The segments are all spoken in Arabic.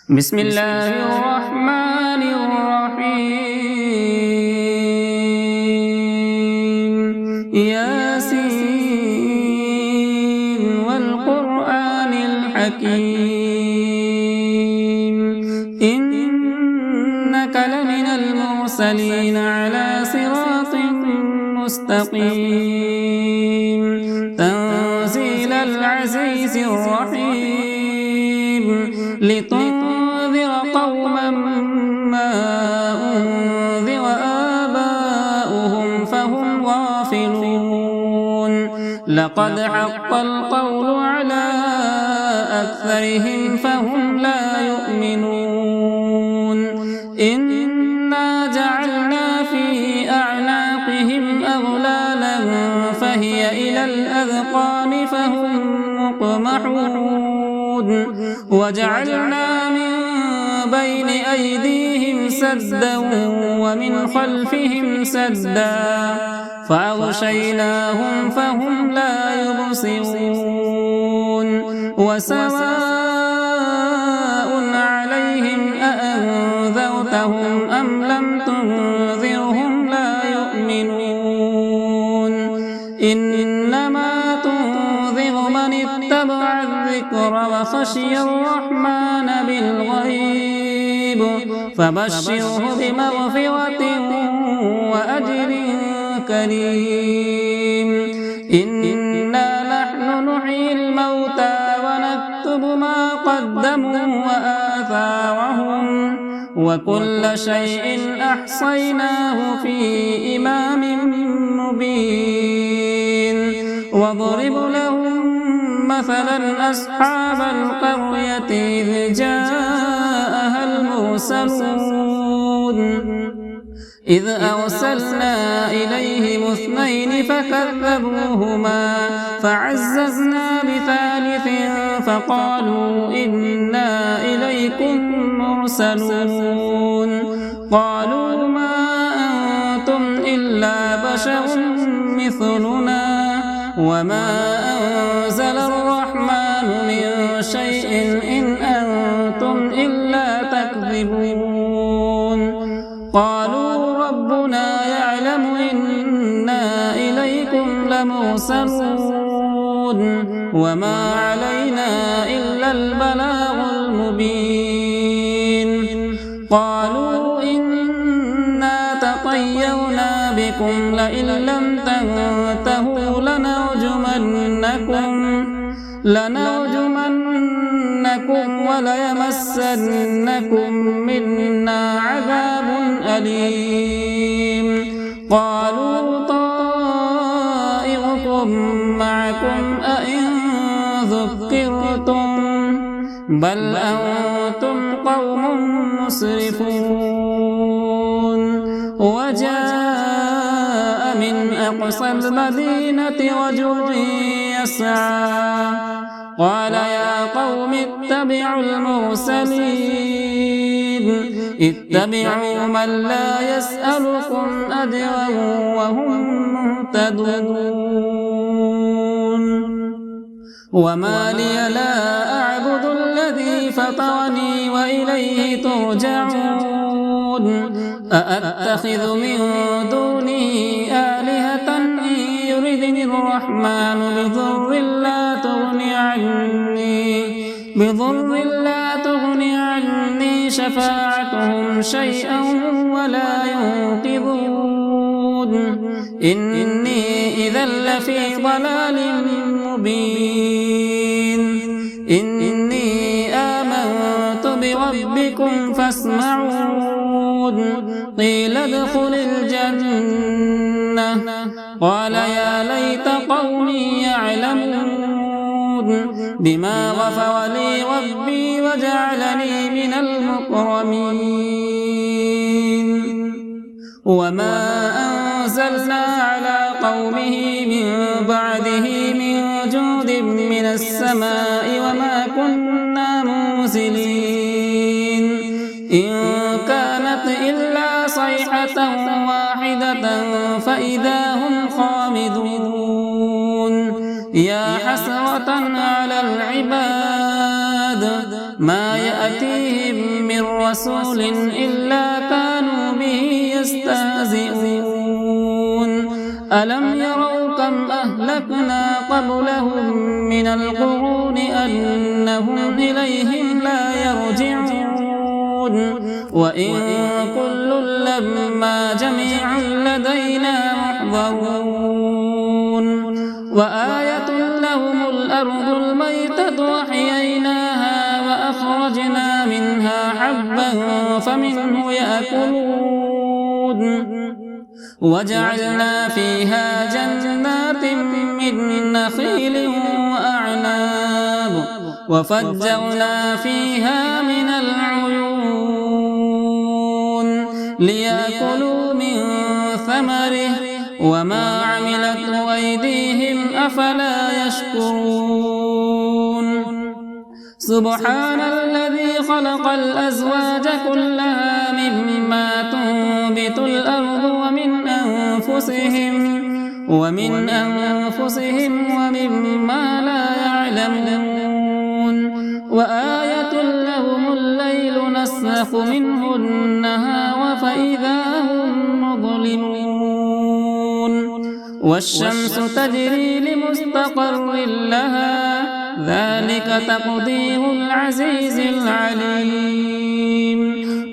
بسم الله الرحمن الرحيم ياسين والقرآن الحكيم إنك لمن المرسلين على صراط مستقيم تنزيل العزيز الرحيم لتنذر قوما ما أنذر آباؤهم فهم غافلون لقد حق القول على أكثرهم فهم لا يؤمنون إنا جعلنا في أعناقهم أغلالا فهي إلى الأذقان فهم مقمحون وجعلنا من بين أيديهم سدا ومن خلفهم سدا فأغشيناهم فهم لا يبصرون وسواء عليهم أأنذرتهم أم لم تنذرهم لا يؤمنون إنما تنذر من اتبع الذكر وخشي الرحمن بالغيب فبشره بمغفرة وأجر كريم إنا نحن نحيي الموتى ونكتب ما قدموا وآثارهم وكل شيء أحصيناه في إمام مبين واضرب لهم مثلا أصحاب القرية إذ جاءها المرسلون إذ أرسلنا إليهم اثنين فكذبوهما فعززنا بثالث فقالوا إنا إليكم مرسلون قالوا ما أنتم إلا بشر مثلنا وما أنزل الرحمن من شيء إن أنتم إلا تكذبون قالوا ربنا يعلم إنا إليكم لمرسلون وما علينا إلا البلاغ المبين قالوا إنا تطيرنا بكم لئن لم تنتهوا لنرجمنكم وليمسنكم منا عذاب أليم قالوا طائركم معكم أئن ذكرتم بل أنتم قوم مسرفون وجاء من أقصى المدينة رجل يسعى قال يا قوم اتبعوا المرسلين اتبعوا من لا يسألكم أجرا وهم مهتدون وما لي لا أعبد الذي فطرني وإليه ترجعون أأتخذ من دونه آلهة إن يردني الرحمن بضر لا تغني عني شفاعتهم شيئا ولا ينقذون إني إذا لفي ضلال مبين إني آمنت بربكم فاسمعون قيل ادخل الجنة قال يا ليت قومي يعلمون بما غفر لي ربي وجعلني من المكرمين وما أنزلنا على قومه من بعده من جود من السماء وما كنا منزلين إن كانت إلا صيحة واحدة فإذا هم خامدون يا حسرة على العباد ما يأتيهم رسول إلا كانوا به يستهزئون ألم يروا كم أهلكنا قبلهم من القرون أنهم إليهم لا يرجعون وإن كل لما جميع لدينا محضرون وآية لهم الأرض الميتة وأحييناها وأخرجنا منها حبا فمنه يأكلون وجعلنا فيها جنات من نخيل وأعناب وفجرنا فيها من العيون ليأكلوا من ثمره وما عملته أيديهم أفلا يشكرون سبحان الذي خلق الأزواج كلها مما تنبت الأرض ومن أنفسهم ومما لا يعلمون وآية لهم الليل نسلخ منه النهار فإذا هم مظلمون والشمس تجري لمستقر لها ذلك تقدير العزيز العليم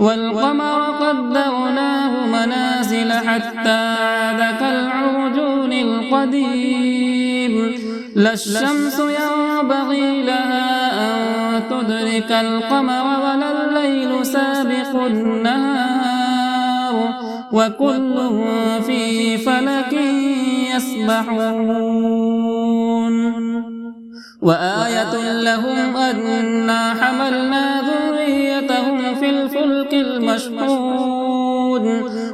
والقمر قدرناه منازل حتى عاد كالعرجون القديم لا الشمس ينبغي لها أن تدرك القمر ولا الليل سابق النهار وكل في فلك يسبحون وآية لهم أنا حملنا ذريتهم في الفلك المشحون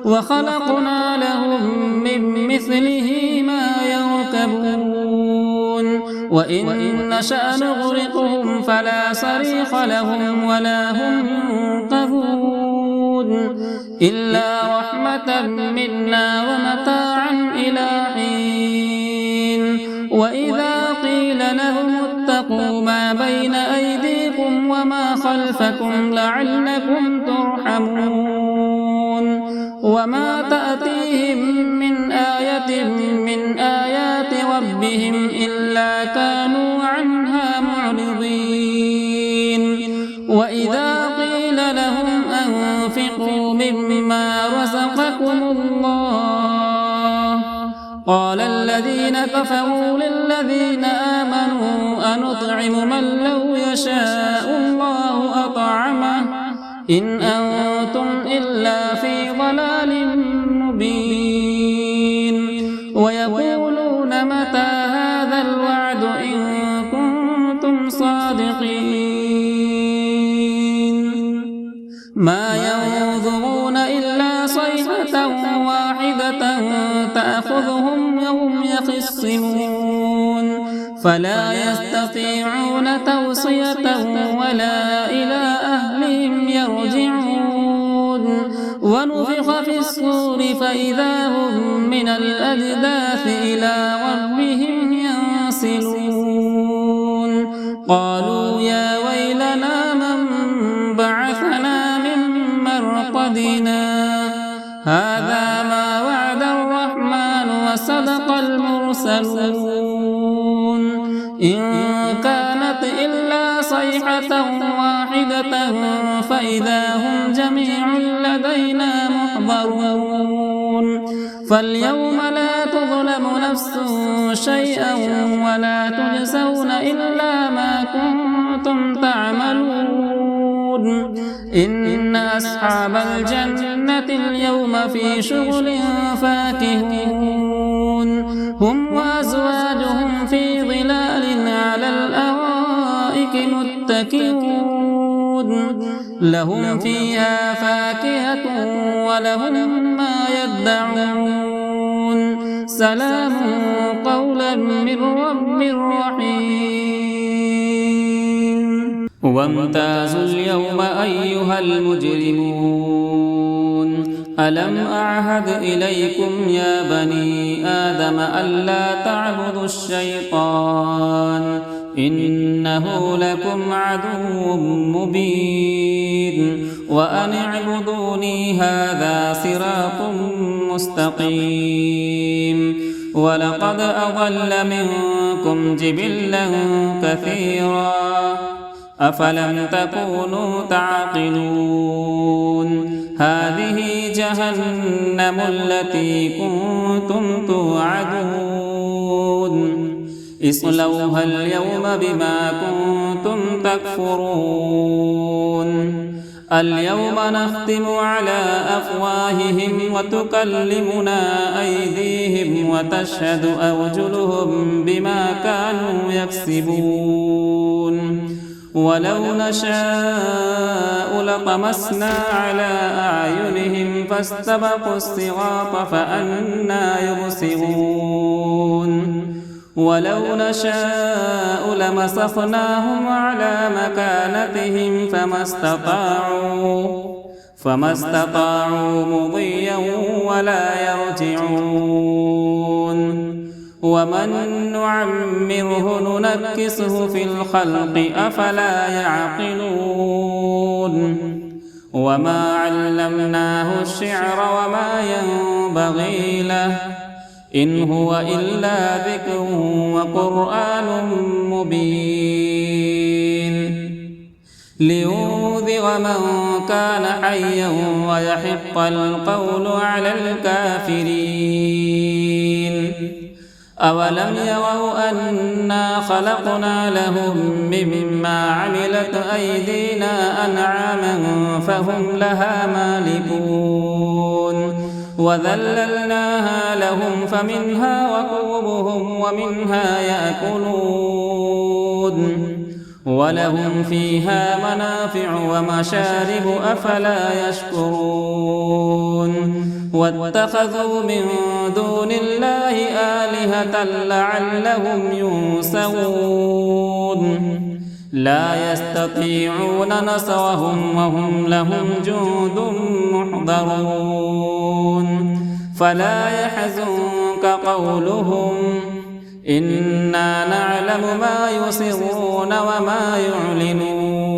وخلقنا لهم من مثله ما يركبون وإن نشأ نغرقهم فلا صريخ لهم ولا هم ينقذون إلا رحمة منا ومتاعا إلى حين وإذا قيل لهم اتقوا ما بين أيديكم وما خلفكم لعلكم ترحمون وما تأتيهم من آية من آيات ربهم إلا كانوا عنها معرضين وإذا قيل لهم أنفقوا مما رزقكم الله قال الذين كفروا للذين آمنوا أنطعم من لو يشاء الله أطعمه إن أنتم إلا في ضلال مبين ويقولون متى هذا الوعد إن كنتم صادقين ما ينظرون إلا صيحة واحدة تأخذهم وهم يخصمون فلا يستطيعون توصية ولا إلى أهلهم يرجعون ونفخ في الصور فإذا هم من الأجداث إلى ربهم ينسلون قالوا يا ويلنا من بعثنا من مرقدنا هذا ما وعد الرحمن وصدق المرسلون إن كانت إلا صيحة واحدة فإذا هم جميع لدينا محضرون فاليوم لا تظلم نفس شيئا ولا تجزون إلا ما كنتم تعملون إن أصحاب الجنة اليوم في شغل فاكهون هم وأزواجهم في ظلال على الأرائك متكئون لهم فيها فاكهة ولهم ما يدعون سلام قولا من رب رحيم وامتازوا اليوم أيها المجرمون ألم أعهد إليكم يا بني آدم ألا تعبدوا الشيطان إنه لكم عدو مبين وأن اعبدوني هذا صراط مستقيم ولقد أضل منكم جبلا كثيرا أفلم تكونوا تعقلون هذه جهنم التي كنتم توعدون اصلوها اليوم بما كنتم تكفرون اليوم نختم على أفواههم وتكلمنا أيديهم وتشهد أرجلهم بما كانوا يكسبون ولو نشاء لطمسنا على أعينهم فاستبقوا الصراط فأنى يبصرون ولو نشاء لمسخناهم على مكانتهم فما استطاعوا مضيا ولا يرجعون ومن نعمره ننكسه في الخلق أفلا يعقلون وما علمناه الشعر وما ينبغي له إن هو إلا ذكر وقرآن مبين لينذر من كان حيا ويحق القول على الكافرين أولم يروا أنا خلقنا لهم مما عملت أيدينا أنعاما فهم لها مالكون وذللناها لهم فمنها ركوبهم ومنها يأكلون ولهم فيها منافع ومشارب أفلا يشكرون واتخذوا من دون الله آلهة لعلهم ينصرون لا يستطيعون نصرهم وهم لهم جند محضرون فلا يحزنك قولهم إنا نعلم ما يسرون وما يعلنون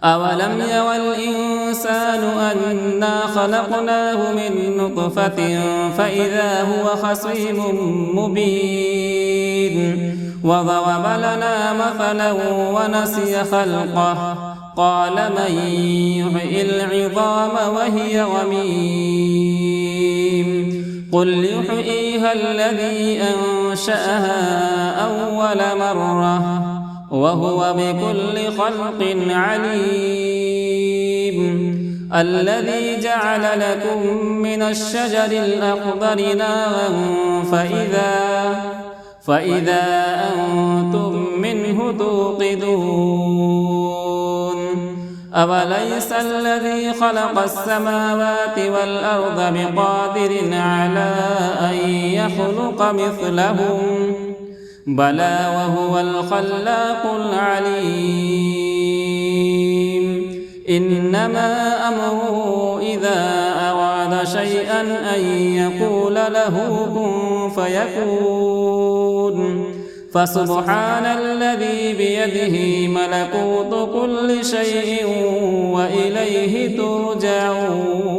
أولم يرى الإنسان أنا خلقناه من نطفة فإذا هو خصيم مبين وضرب لنا مثلا ونسي خلقه قال من يحيي العظام وهي رميم قل يحييها الذي أنشأها أول مرة وهو بكل خلق عليم الذي جعل لكم من الشجر الأخضر نارا فإذا أنتم منه توقدون أوليس الذي خلق السماوات والأرض بقادر على أن يخلق مثلهم بلى وهو الخلاق العليم إنما أمره إذا أراد شيئا أن يقول له كن فيكون فسبحان الذي بيده ملكوت كل شيء وإليه ترجعون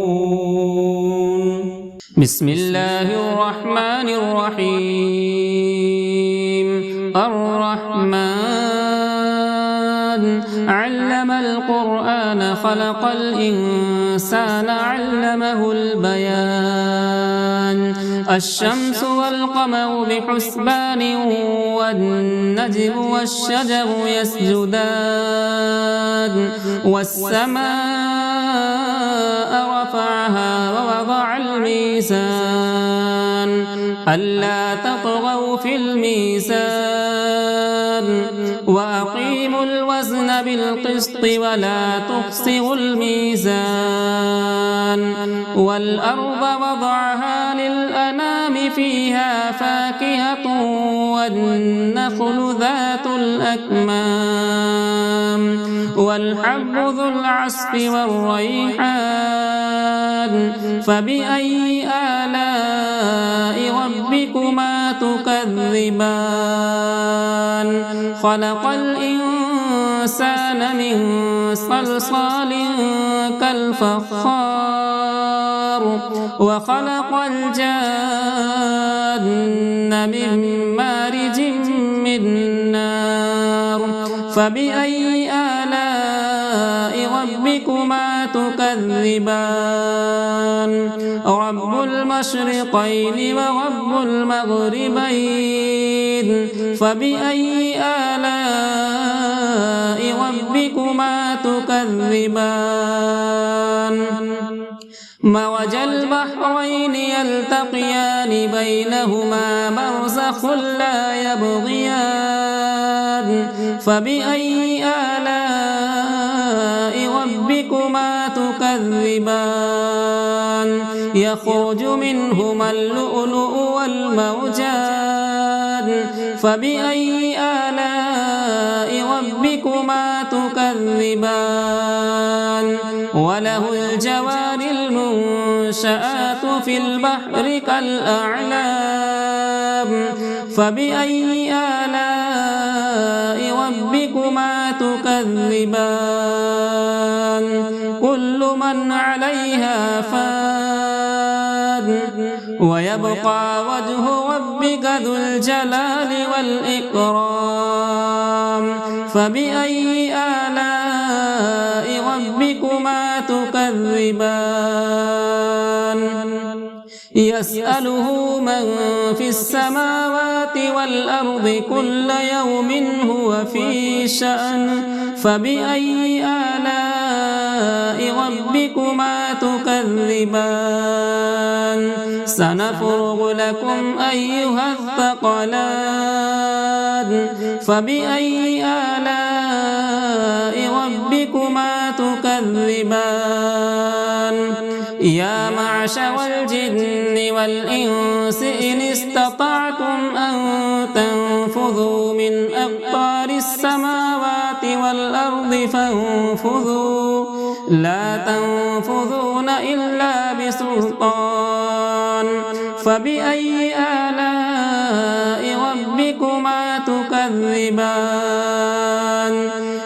بسم الله الرحمن الرحيم الرحمن علم القرآن خلق الإنسان علمه البيان الشمس والقمر بحسبان والنجم والشجر يسجدان والسماء رفعها ووضع الميزان ألا تطغوا في الميزان وأقيموا الوزن بالقسط ولا تخسروا الميزان والأرض وضعها للأنام فيها فاكهة والنخل ذات الأكمام والحب ذو العصف والريحان فبأي آلاء ربكما تكذبان تكذبان خلق الإنسان من صلصال كالفخار وخلق الجان من مارج من نار فبأي آلاء ربكما تكذبان رب المشرقين ورب المغربين فبأي آلاء ربكما تكذبان مرج البحرين يلتقيان بينهما برزخ لا يبغيان فبأي آلاء ربكما تكذبان يخرج منهما اللؤلؤ والمرجان فبأي آلاء ربكما تكذبان وله الجوار المنشآت في البحر كالأعلام فبأي آلاء ربكما تكذبان كل من عليها فان ويبقى وجه ربك ذو الجلال والإكرام فبأي آلاء ربكما تكذبان يسأله من في السماوات والأرض كل يوم هو في شأن فبأي آلاء ربكما تكذبان سنفرغ لكم أيها الثقلان فبأي آلاء ربكما تكذبان يا معشر الجن والإنس إن استطعتم أن تنفذوا من أقطار السماوات والأرض فانفذوا لا تنفذون إلا بسلطان فبأي آلاء ربكما تكذبان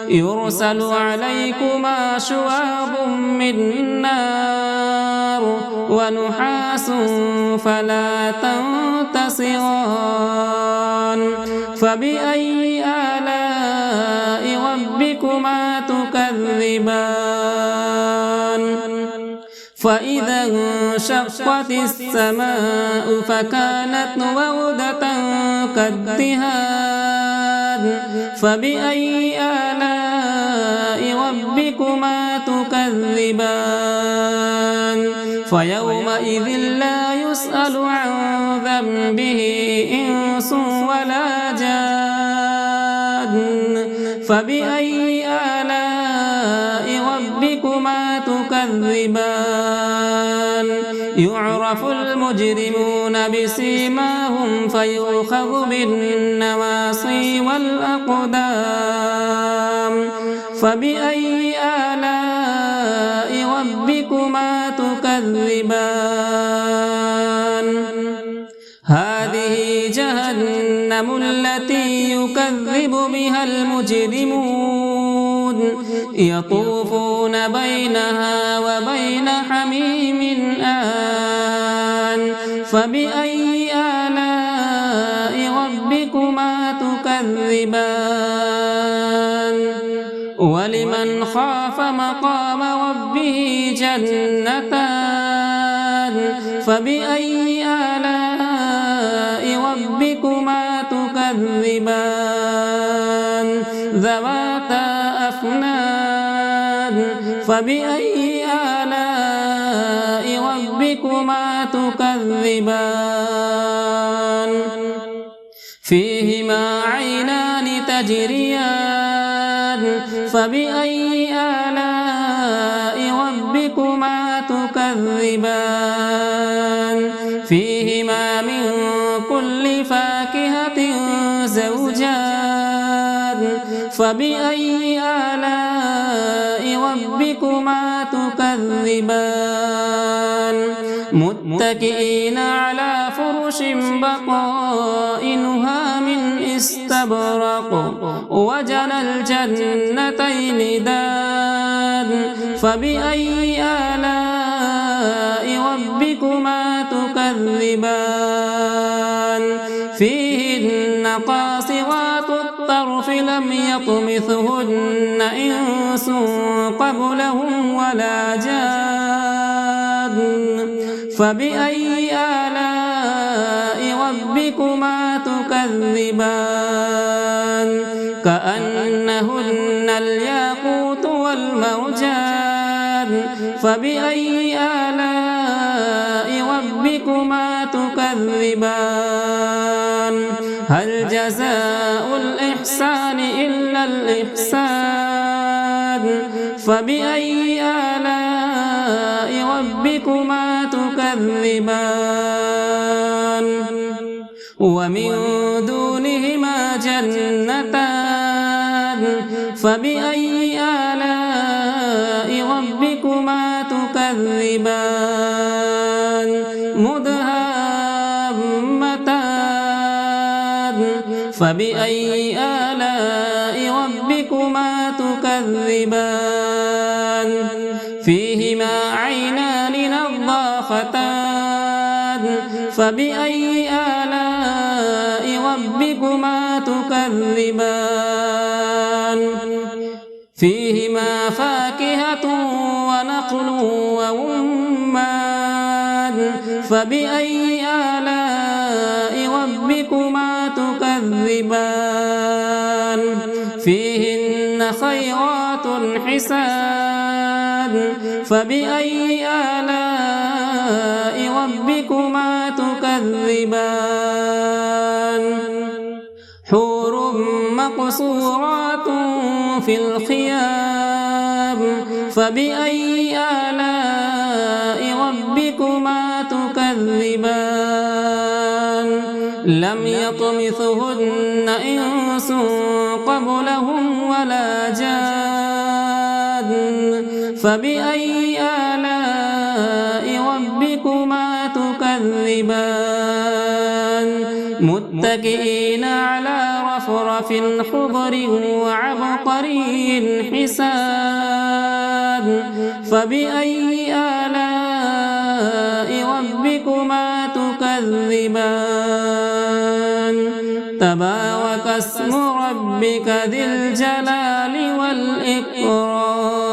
يرسل عليكما شواظ من نار ونحاس فلا تنتصران فبأي آلاء ربكما تكذبان فإذا انشقت السماء فكانت وردة كالدهان فبأي آلاء ربكما تكذبان فيومئذ لا يسأل عن ذنبه إنس ولا جان فبأي آلاء ربكما تكذبان يعرف المجرمون بسيماهم فيؤخذ بالنواصي والأقدام فبأي آلاء ربكما تكذبان هذه جهنم التي يكذب بها المجرمون يطوفون بينها وبين حميم آن فبأي آلاء ربكما تكذبان ولمن خاف مقام ربه جنتان فبأي آلاء ربكما تكذبان ذواتا أفنان فبأي آلاء ربكما تكذبان فيهما عينان تجريان فبأي آلاء ربكما تكذبان فيهما من كل فاكهة زوجان فبأي آلاء ربكما تكذبان متكئين على فرش بطائنها من استبرق وجنى الجنتين دان فبأي آلاء ربكما تكذبان فيهن قاصرات الطرف لم يطمثهن إنس قبلهم ولا جان فبأي آلاء ربكما تكذبان كأنهن الياقوت والمرجان فبأي آلاء ربكما تكذبان هل جزاء الإحسان إلا الإحسان فبأي آلاء ربكما تكذبان ومن دونهما جنتان فبأي آلاء ربكما تكذبان مدهامتان فبأي آلاء ربكما تكذبان فيهما عينان نضاختان فبأي آلاء ربكما تكذبان فيهما فاكهة ونخل ورمان فبأي آلاء ربكما تكذبان فيهن خيرات حسان فبأي آلاء ربكما تكذبان حور مقصورات في الخيام فبأي آلاء ربكما تكذبان لم يطمثهن إنس قبلهم ولا جان فبأي آلاء ربكما تكذبان متكئين على رفرف خضر وعبقري حسان فبأي آلاء ربكما تكذبان تبارك اسم ربك ذي الجلال والإكرام